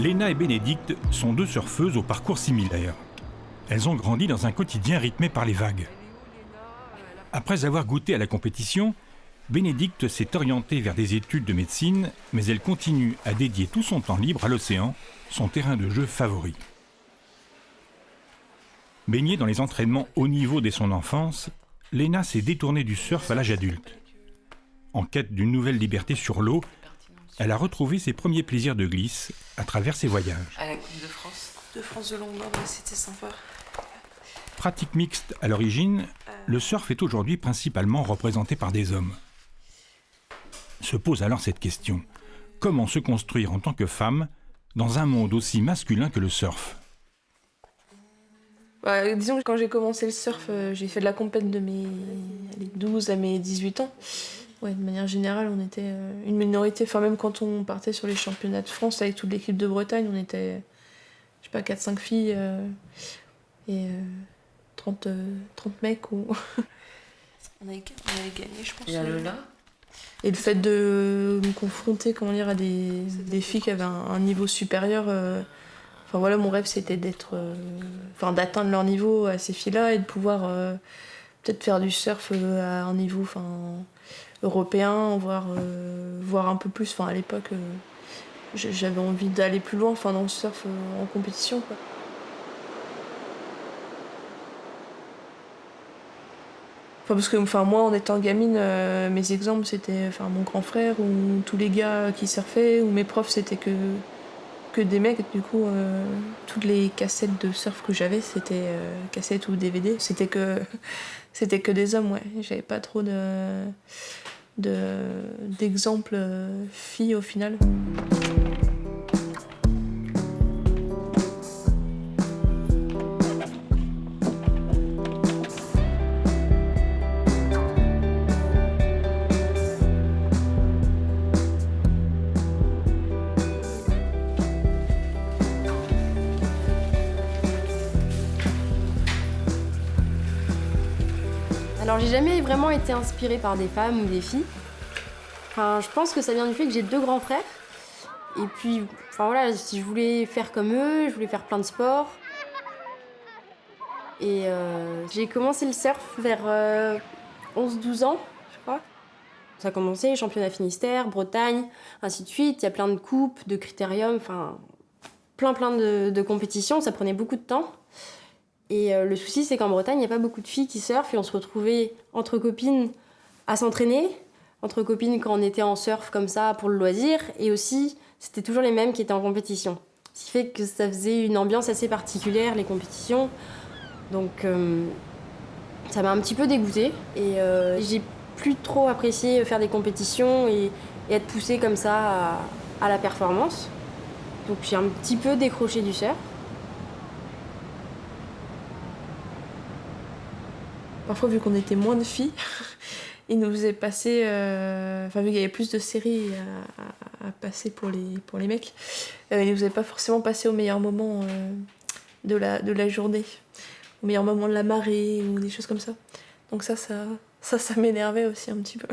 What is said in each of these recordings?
Léna et Bénédicte sont deux surfeuses au parcours similaire. Elles ont grandi dans un quotidien rythmé par les vagues. Après avoir goûté à la compétition, Bénédicte s'est orientée vers des études de médecine, mais elle continue à dédier tout son temps libre à l'océan, son terrain de jeu favori. Baignée dans les entraînements haut niveau dès son enfance, Léna s'est détournée du surf à l'âge adulte. En quête d'une nouvelle liberté sur l'eau, elle a retrouvé ses premiers plaisirs de glisse à travers ses voyages. À la Coupe de France. De France de longboard, c'était sympa. Pratique mixte à l'origine, le surf est aujourd'hui principalement représenté par des hommes. Se pose alors cette question. Comment se construire en tant que femme dans un monde aussi masculin que le surf ? Disons que quand j'ai commencé le surf, j'ai fait de la compète de mes 12 à mes 18 ans. Ouais, de manière générale, on était une minorité. Enfin, même quand on partait sur les championnats de France avec toute l'équipe de Bretagne, on était, je sais pas, 4-5 filles et 30 mecs. Ou... on avait gagné, je pense. Et à Lola. Et le fait de me confronter, comment dire, à des filles qui avaient un niveau supérieur... Enfin voilà, mon rêve c'était d'atteindre leur niveau à ces filles-là et de pouvoir peut-être faire du surf à un niveau européen, voire un peu plus. Enfin à l'époque, j'avais envie d'aller plus loin, dans le surf en compétition, quoi. Parce que moi, en étant gamine, mes exemples c'était mon grand frère ou tous les gars qui surfaient, ou mes profs c'était que des mecs. Du coup, toutes les cassettes de surf que j'avais, c'était cassettes ou DVD. C'était que des hommes, ouais. J'avais pas trop d'exemples filles au final. Alors j'ai jamais vraiment été inspirée par des femmes ou des filles. Je pense que ça vient du fait que j'ai 2 grands frères. Et puis, si je voulais faire comme eux, je voulais faire plein de sports. Et j'ai commencé le surf vers 11-12 ans, je crois. Ça a commencé, championnat Finistère, Bretagne, ainsi de suite. Il y a plein de coupes, de critériums, plein de compétitions. Ça prenait beaucoup de temps. Et le souci, c'est qu'en Bretagne, il n'y a pas beaucoup de filles qui surfent et on se retrouvait entre copines à s'entraîner, entre copines quand on était en surf comme ça pour le loisir, et aussi, c'était toujours les mêmes qui étaient en compétition. Ce qui fait que ça faisait une ambiance assez particulière, les compétitions. Donc, ça m'a un petit peu dégoûtée. Et j'ai plus trop apprécié faire des compétitions et être poussée comme ça à la performance. Donc, j'ai un petit peu décroché du surf. Parfois, vu qu'on était moins de filles, ils nous faisaient passer... vu qu'il y avait plus de séries à passer pour les mecs, ils nous faisaient pas forcément passer au meilleur moment de la journée, au meilleur moment de la marée ou des choses comme ça. Donc ça m'énervait aussi un petit peu.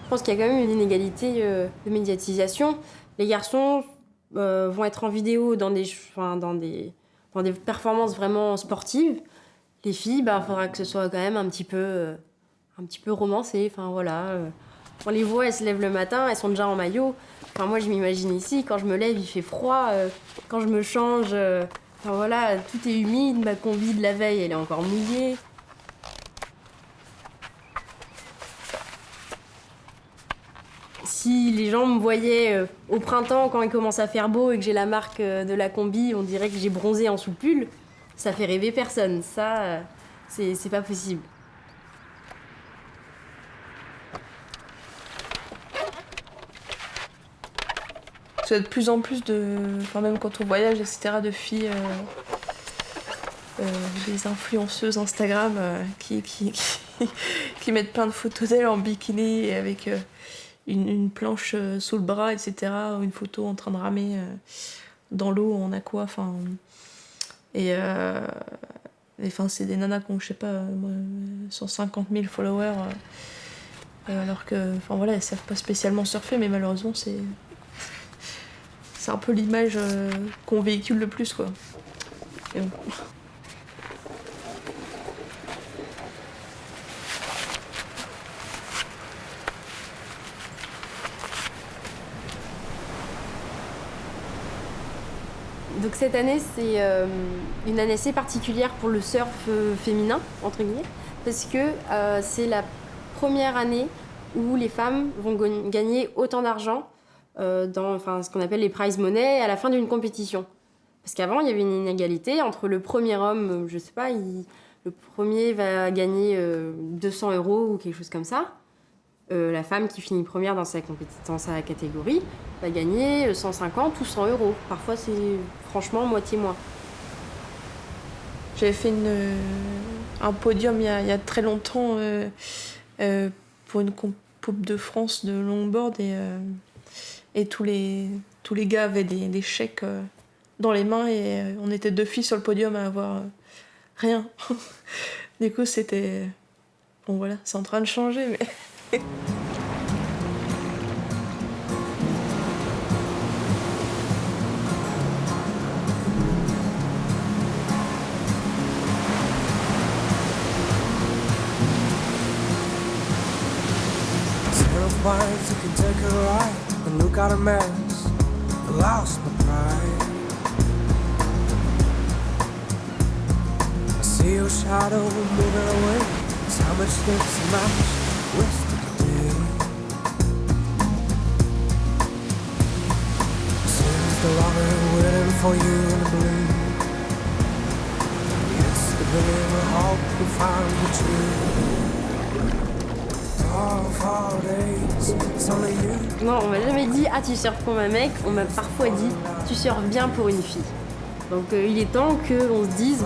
Je pense qu'il y a quand même une inégalité de médiatisation. Les garçons vont être en vidéo dans des performances vraiment sportives. Les filles, faudra que ce soit quand même un petit peu romancé. On les voit, elles se lèvent le matin, elles sont déjà en maillot. Moi, je m'imagine ici, quand je me lève, il fait froid. Quand je me change, tout est humide. Ma combi de la veille, elle est encore mouillée. Si les gens me voyaient au printemps quand il commence à faire beau et que j'ai la marque de la combi, on dirait que j'ai bronzé en sous-pull. Ça fait rêver personne. Ça, c'est pas possible. Parce que de plus en plus enfin même quand on voyage, etc., de filles, des influenceuses Instagram qui mettent plein de photos d'elles en bikini et avec une planche sous le bras, etc., ou une photo en train de ramer dans l'eau en aqua, enfin... Et enfin, c'est des nanas qui ont, je sais pas, 150 000 followers, alors que, enfin voilà, elles savent pas spécialement surfer, mais malheureusement, c'est un peu l'image qu'on véhicule le plus, quoi. Et bon. Donc cette année, c'est une année assez particulière pour le surf féminin, entre guillemets, parce que c'est la première année où les femmes vont gagner autant d'argent dans ce qu'on appelle les prize money à la fin d'une compétition. Parce qu'avant, il y avait une inégalité entre le premier homme, je sais pas, le premier va gagner 200 € ou quelque chose comme ça. La femme qui finit première dans sa catégorie va gagner 150 ou 100 €. Parfois, c'est franchement moitié-moins. J'avais fait un podium il y a très longtemps pour une Coupe de France de longboard et tous les gars avaient des chèques dans les mains et on était 2 filles sur le podium à avoir rien. Du coup, c'était... Bon voilà, c'est en train de changer, mais... Wines, you can take a ride and look at a mess. I lost my pride. I see your shadow moving away. It's how much lips and match wasted today. Seems the lover waiting for you in the blue. Yes, the believer hope we found the truth. Non, on m'a jamais dit « Ah, tu surfes comme un mec », on m'a parfois dit « Tu surfes bien pour une fille ». Donc il est temps qu'on se dise,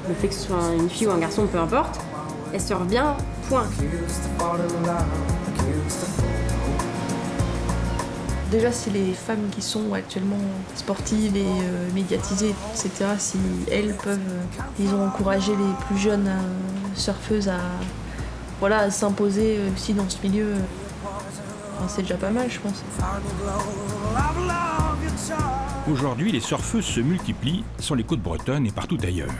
le fait que ce soit une fille ou un garçon, peu importe, elle surfe bien, point. Déjà, si les femmes qui sont actuellement sportives et médiatisées, etc., si elles peuvent, disons, encourager les plus jeunes surfeuses à s'imposer aussi dans ce milieu, c'est déjà pas mal, je pense. Aujourd'hui, les surfeuses se multiplient sur les côtes bretonnes et partout ailleurs.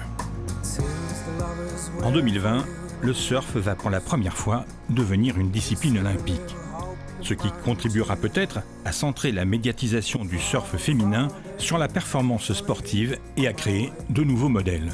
En 2020, le surf va pour la première fois devenir une discipline olympique, ce qui contribuera peut-être à centrer la médiatisation du surf féminin sur la performance sportive et à créer de nouveaux modèles.